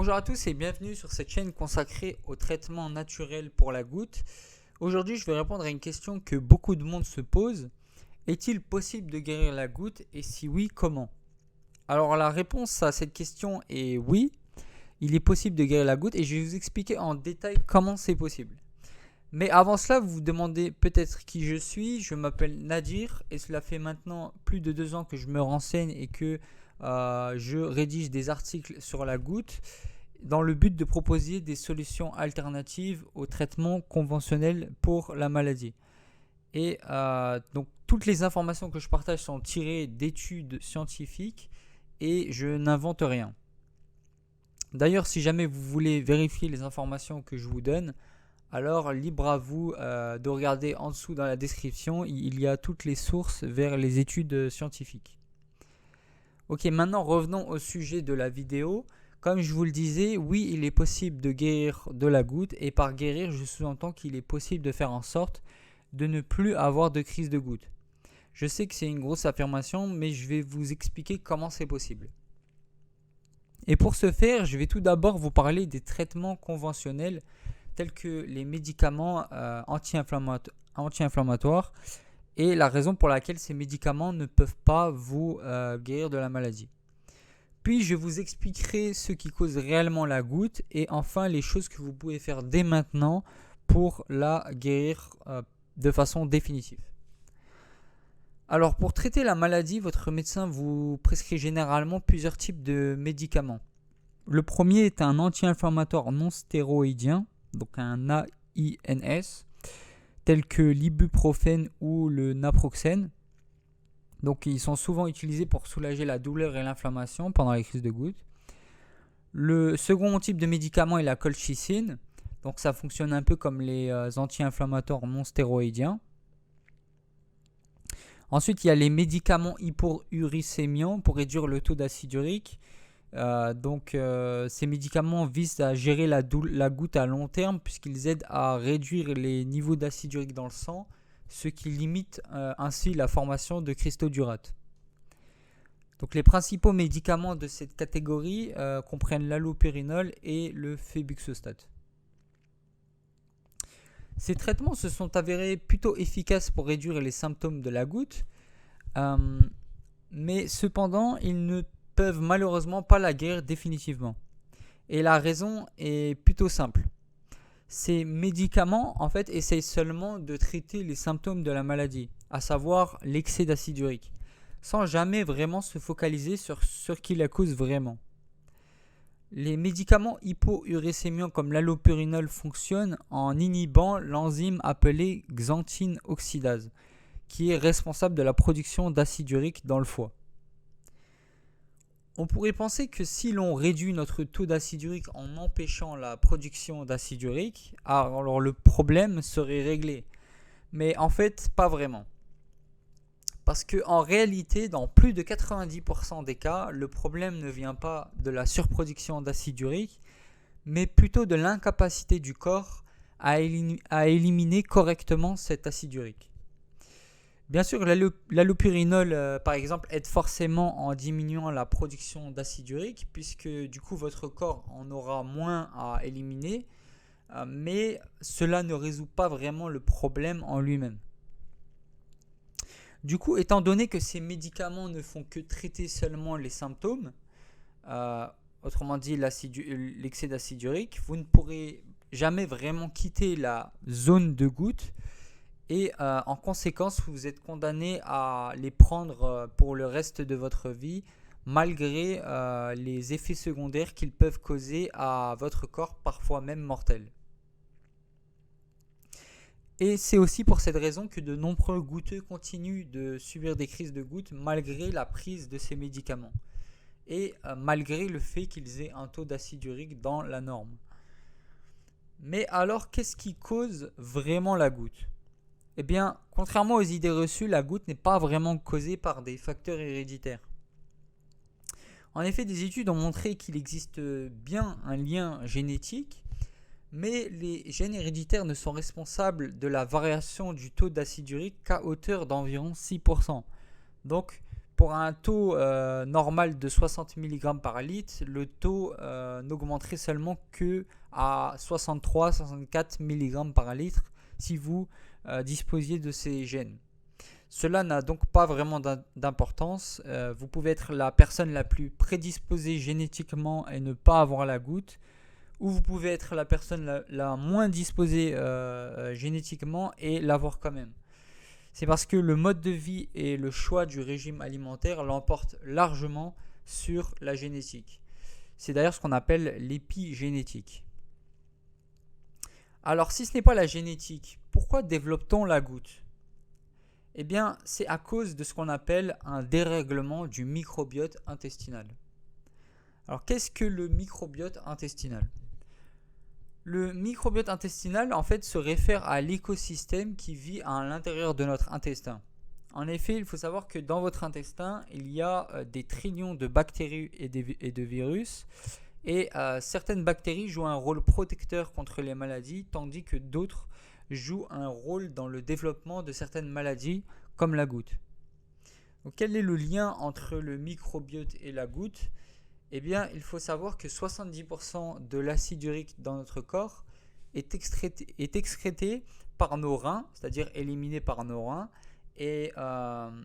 Bonjour à tous et bienvenue sur cette chaîne consacrée au traitement naturel pour la goutte. Aujourd'hui, je vais répondre à une question que beaucoup de monde se pose. Est-il possible de guérir la goutte et si oui, comment? Alors la réponse à cette question est oui, il est possible de guérir la goutte et je vais vous expliquer en détail comment c'est possible. Mais avant cela, vous vous demandez peut-être qui je suis. Je m'appelle Nadir et cela fait maintenant plus de 2 ans que je me renseigne et que je rédige des articles sur la goutte dans le but de proposer des solutions alternatives au traitement conventionnel pour la maladie. Et donc toutes les informations que je partage sont tirées d'études scientifiques et je n'invente rien. D'ailleurs, si jamais vous voulez vérifier les informations que je vous donne, alors libre à vous de regarder en dessous dans la description, il y a toutes les sources vers les études scientifiques. Ok, maintenant revenons au sujet de la vidéo. Comme je vous le disais, oui, il est possible de guérir de la goutte et par guérir, je sous-entends qu'il est possible de faire en sorte de ne plus avoir de crise de goutte. Je sais que c'est une grosse affirmation, mais je vais vous expliquer comment c'est possible. Et pour ce faire, je vais tout d'abord vous parler des traitements conventionnels tels que les médicaments anti-inflammatoires et la raison pour laquelle ces médicaments ne peuvent pas vous guérir de la maladie. Puis je vous expliquerai ce qui cause réellement la goutte et enfin les choses que vous pouvez faire dès maintenant pour la guérir de façon définitive. Alors pour traiter la maladie, votre médecin vous prescrit généralement plusieurs types de médicaments. Le premier est un anti-inflammatoire non stéroïdien, donc un AINS, tel que l'ibuprofène ou le naproxène. Donc ils sont souvent utilisés pour soulager la douleur et l'inflammation pendant les crises de goutte. Le second type de médicament est la colchicine. Donc ça fonctionne un peu comme les anti-inflammatoires non stéroïdiens. Ensuite, il y a les médicaments hypouricémiants pour réduire le taux d'acide urique. Ces médicaments visent à gérer la goutte à long terme puisqu'ils aident à réduire les niveaux d'acide urique dans le sang, ce qui limite ainsi la formation de cristaux d'urate. Donc les principaux médicaments de cette catégorie comprennent l'allopérinol et le febuxostat. Ces traitements se sont avérés plutôt efficaces pour réduire les symptômes de la goutte, mais cependant ils ne peuvent malheureusement pas la guérir définitivement. Et la raison est plutôt simple. Ces médicaments en fait essayent seulement de traiter les symptômes de la maladie, à savoir l'excès d'acide urique, sans jamais vraiment se focaliser sur ce qui la cause vraiment. Les médicaments hypouricémiants comme l'allopérinol fonctionnent en inhibant l'enzyme appelée xanthine oxydase, qui est responsable de la production d'acide urique dans le foie. On pourrait penser que si l'on réduit notre taux d'acide urique en empêchant la production d'acide urique, alors le problème serait réglé. Mais en fait, pas vraiment. Parce qu'en réalité, dans plus de 90% des cas, le problème ne vient pas de la surproduction d'acide urique, mais plutôt de l'incapacité du corps à éliminer correctement cet acide urique. Bien sûr, l'allopérinol, par exemple, aide forcément en diminuant la production d'acide urique, puisque du coup, votre corps en aura moins à éliminer, mais cela ne résout pas vraiment le problème en lui-même. Du coup, étant donné que ces médicaments ne font que traiter seulement les symptômes, autrement dit l'excès d'acide urique, vous ne pourrez jamais vraiment quitter la zone de goutte et en conséquence, vous êtes condamné à les prendre pour le reste de votre vie malgré les effets secondaires qu'ils peuvent causer à votre corps, parfois même mortels. Et c'est aussi pour cette raison que de nombreux goutteux continuent de subir des crises de goutte malgré la prise de ces médicaments et malgré le fait qu'ils aient un taux d'acide urique dans la norme. Mais alors, qu'est-ce qui cause vraiment la goutte ? Eh bien, contrairement aux idées reçues, la goutte n'est pas vraiment causée par des facteurs héréditaires. En effet, des études ont montré qu'il existe bien un lien génétique, mais les gènes héréditaires ne sont responsables de la variation du taux d'acide urique qu'à hauteur d'environ 6%. Donc, pour un taux normal de 60 mg par litre, le taux n'augmenterait seulement que à 63-64 mg par litre si vous disposiez de ces gènes. Cela n'a donc pas vraiment d'importance. Vous pouvez être la personne la plus prédisposée génétiquement et ne pas avoir la goutte, ou vous pouvez être la personne la moins disposée génétiquement et l'avoir quand même. C'est parce que le mode de vie et le choix du régime alimentaire l'emportent largement sur la génétique. C'est d'ailleurs ce qu'on appelle l'épigénétique. Alors si ce n'est pas la génétique, pourquoi développe-t-on la goutte ? Eh bien, c'est à cause de ce qu'on appelle un dérèglement du microbiote intestinal. Alors, qu'est-ce que le microbiote intestinal ? Le microbiote intestinal, en fait, se réfère à l'écosystème qui vit à l'intérieur de notre intestin. En effet, il faut savoir que dans votre intestin, il y a des trillions de bactéries et de virus. Et certaines bactéries jouent un rôle protecteur contre les maladies, tandis que d'autres jouent un rôle dans le développement de certaines maladies, comme la goutte. Donc, quel est le lien entre le microbiote et la goutte ? Eh bien, il faut savoir que 70% de l'acide urique dans notre corps est excrété par nos reins, c'est-à-dire éliminé par nos reins.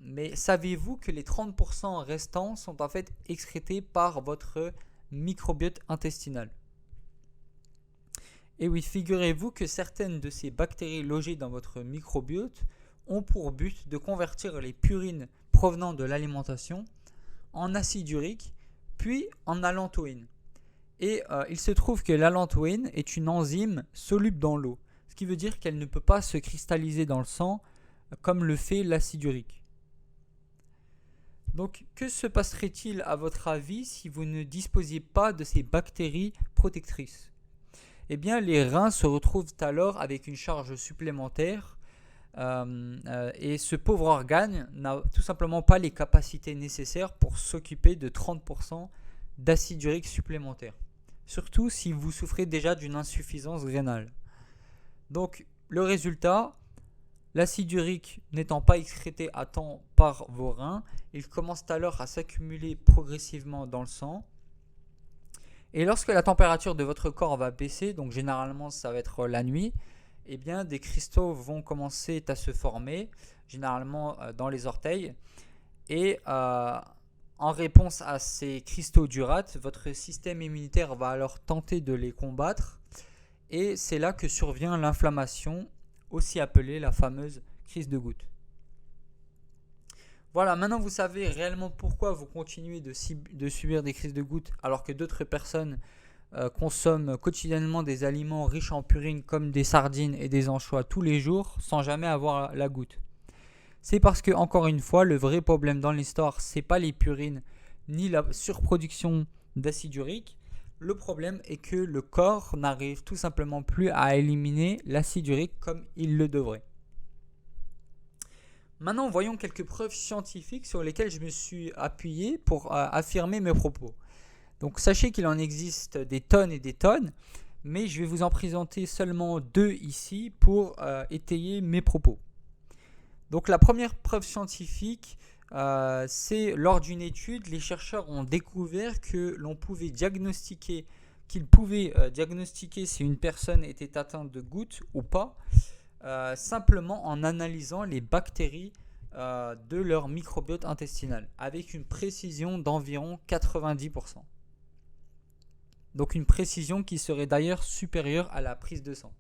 Mais savez-vous que les 30% restants sont en fait excrétés par votre microbiote intestinal ? Et oui, figurez-vous que certaines de ces bactéries logées dans votre microbiote ont pour but de convertir les purines provenant de l'alimentation en acide urique, puis en allantoïne. Et il se trouve que l'allantoïne est une enzyme soluble dans l'eau, ce qui veut dire qu'elle ne peut pas se cristalliser dans le sang comme le fait l'acide urique. Donc, que se passerait-il à votre avis si vous ne disposiez pas de ces bactéries protectrices ? Eh bien, les reins se retrouvent alors avec une charge supplémentaire et ce pauvre organe n'a tout simplement pas les capacités nécessaires pour s'occuper de 30% d'acide urique supplémentaire. Surtout si vous souffrez déjà d'une insuffisance rénale. Donc, le résultat, l'acide urique n'étant pas excrété à temps par vos reins, il commence alors à s'accumuler progressivement dans le sang. Et lorsque la température de votre corps va baisser, donc généralement ça va être la nuit, eh bien des cristaux vont commencer à se former, généralement dans les orteils. Et en réponse à ces cristaux d'urate, votre système immunitaire va alors tenter de les combattre. Et c'est là que survient l'inflammation, aussi appelée la fameuse crise de goutte. Voilà, maintenant vous savez réellement pourquoi vous continuez de subir des crises de goutte alors que d'autres personnes consomment quotidiennement des aliments riches en purines comme des sardines et des anchois tous les jours sans jamais avoir la goutte. C'est parce que, encore une fois, le vrai problème dans l'histoire, c'est pas les purines ni la surproduction d'acide urique. Le problème est que le corps n'arrive tout simplement plus à éliminer l'acide urique comme il le devrait. Maintenant, voyons quelques preuves scientifiques sur lesquelles je me suis appuyé pour affirmer mes propos. Donc, sachez qu'il en existe des tonnes et des tonnes, mais je vais vous en présenter seulement 2 ici pour étayer mes propos. Donc, la première preuve scientifique, c'est lors d'une étude, les chercheurs ont découvert que l'on pouvait diagnostiquer, si une personne était atteinte de goutte ou pas, simplement en analysant les bactéries de leur microbiote intestinal avec une précision d'environ 90%. Donc une précision qui serait d'ailleurs supérieure à la prise de sang.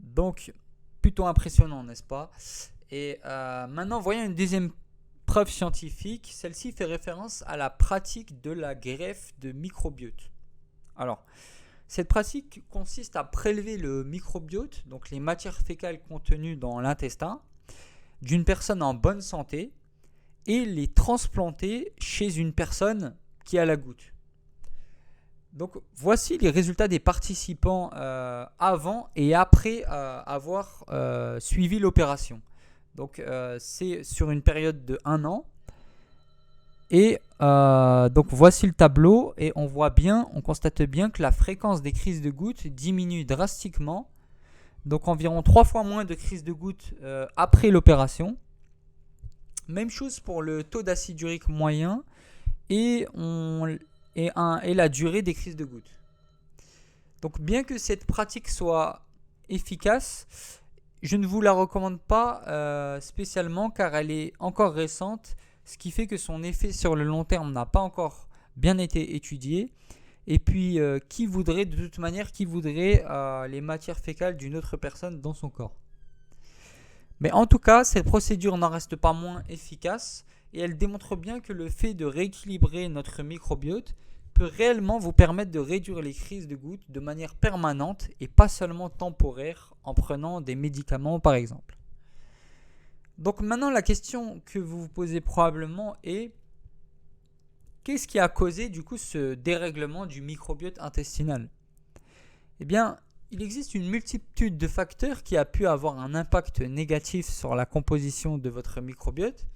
Donc plutôt impressionnant, n'est-ce pas ? Et maintenant voyons une deuxième preuve scientifique. Celle-ci fait référence à la pratique de la greffe de microbiote. Alors, cette pratique consiste à prélever le microbiote, donc les matières fécales contenues dans l'intestin, d'une personne en bonne santé et les transplanter chez une personne qui a la goutte. Donc voici les résultats des participants avant et après avoir suivi l'opération. Donc c'est sur une période de 1 an. Et donc voici le tableau et on constate bien que la fréquence des crises de gouttes diminue drastiquement. Donc environ 3 fois moins de crises de gouttes après l'opération. Même chose pour le taux d'acide urique moyen et la durée des crises de gouttes. Donc bien que cette pratique soit efficace, je ne vous la recommande pas spécialement car elle est encore récente, ce qui fait que son effet sur le long terme n'a pas encore bien été étudié. Et puis, qui voudrait les matières fécales d'une autre personne dans son corps? Mais en tout cas, cette procédure n'en reste pas moins efficace et elle démontre bien que le fait de rééquilibrer notre microbiote peut réellement vous permettre de réduire les crises de gouttes de manière permanente et pas seulement temporaire en prenant des médicaments par exemple. Donc maintenant, la question que vous vous posez probablement est: qu'est-ce qui a causé du coup ce dérèglement du microbiote intestinal? Eh bien, il existe une multitude de facteurs qui a pu avoir un impact négatif sur la composition de votre microbiote,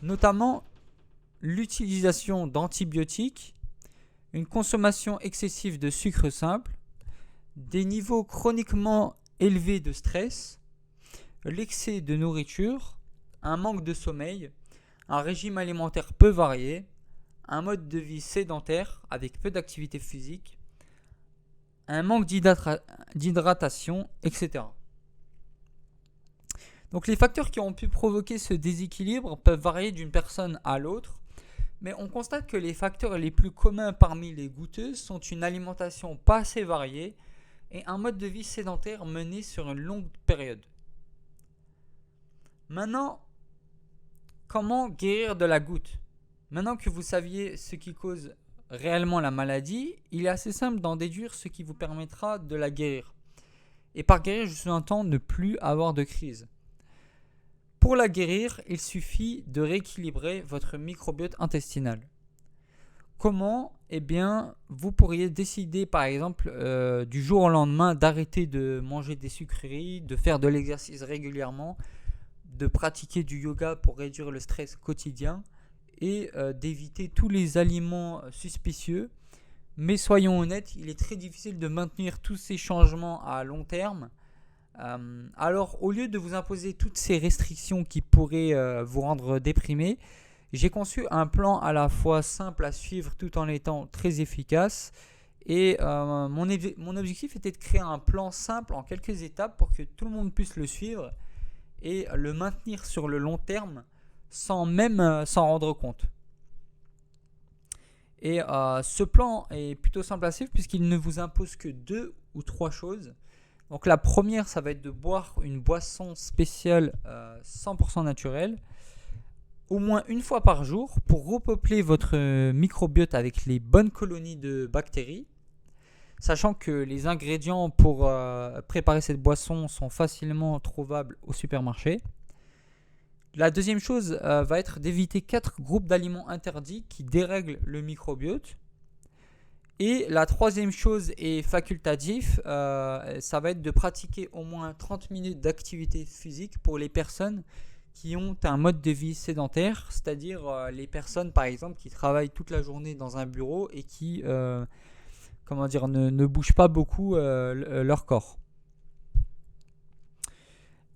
notamment l'utilisation d'antibiotiques, une consommation excessive de sucre simple, des niveaux chroniquement élevés de stress, l'excès de nourriture, un manque de sommeil, un régime alimentaire peu varié, un mode de vie sédentaire avec peu d'activité physique, un manque d'hydratation, etc. Donc les facteurs qui ont pu provoquer ce déséquilibre peuvent varier d'une personne à l'autre, mais on constate que les facteurs les plus communs parmi les goutteuses sont une alimentation pas assez variée et un mode de vie sédentaire mené sur une longue période. Maintenant, comment guérir de la goutte? Maintenant que vous saviez ce qui cause réellement la maladie, il est assez simple d'en déduire ce qui vous permettra de la guérir. Et par guérir, je sous-entends ne plus avoir de crise. Pour la guérir, il suffit de rééquilibrer votre microbiote intestinal. Comment? Eh bien, vous pourriez décider par exemple du jour au lendemain d'arrêter de manger des sucreries, de faire de l'exercice régulièrement, de pratiquer du yoga pour réduire le stress quotidien et d'éviter tous les aliments suspicieux. Mais soyons honnêtes, il est très difficile de maintenir tous ces changements à long terme. Alors, au lieu de vous imposer toutes ces restrictions qui pourraient vous rendre déprimé, j'ai conçu un plan à la fois simple à suivre tout en étant très efficace. Et mon objectif était de créer un plan simple en quelques étapes pour que tout le monde puisse le suivre et le maintenir sur le long terme sans même s'en rendre compte. Et ce plan est plutôt simple à suivre puisqu'il ne vous impose que 2 ou 3 choses. Donc la première, ça va être de boire une boisson spéciale 100% naturelle au moins une fois par jour pour repeupler votre microbiote avec les bonnes colonies de bactéries, sachant que les ingrédients pour préparer cette boisson sont facilement trouvables au supermarché. La deuxième chose va être d'éviter 4 groupes d'aliments interdits qui dérèglent le microbiote. Et la troisième chose est facultative, ça va être de pratiquer au moins 30 minutes d'activité physique pour les personnes qui ont un mode de vie sédentaire, c'est-à-dire les personnes par exemple qui travaillent toute la journée dans un bureau et qui ne bougent pas beaucoup leur corps.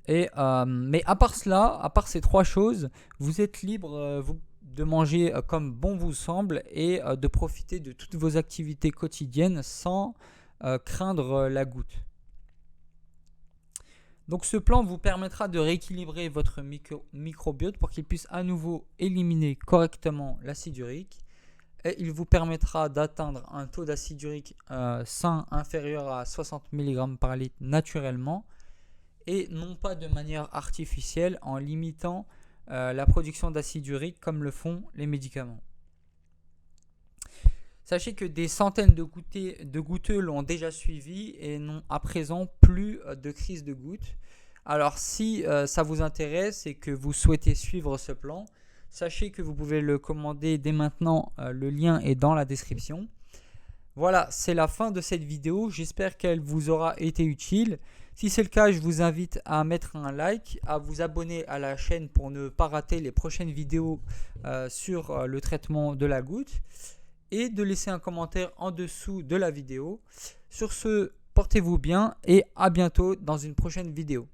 Mais à part cela, à part ces 3 choses, vous êtes libre de manger comme bon vous semble et de profiter de toutes vos activités quotidiennes sans craindre la goutte. Donc ce plan vous permettra de rééquilibrer votre microbiote pour qu'il puisse à nouveau éliminer correctement l'acide urique. Et il vous permettra d'atteindre un taux d'acide urique sain inférieur à 60 mg par litre naturellement, et non pas de manière artificielle en limitant la production d'acide urique comme le font les médicaments. Sachez que des centaines de goutteux l'ont déjà suivi et n'ont à présent plus de crise de gouttes. Alors si ça vous intéresse et que vous souhaitez suivre ce plan, sachez que vous pouvez le commander dès maintenant, le lien est dans la description. Voilà, c'est la fin de cette vidéo, j'espère qu'elle vous aura été utile. Si c'est le cas, je vous invite à mettre un like, à vous abonner à la chaîne pour ne pas rater les prochaines vidéos sur le traitement de la goutte et de laisser un commentaire en dessous de la vidéo. Sur ce, portez-vous bien et à bientôt dans une prochaine vidéo.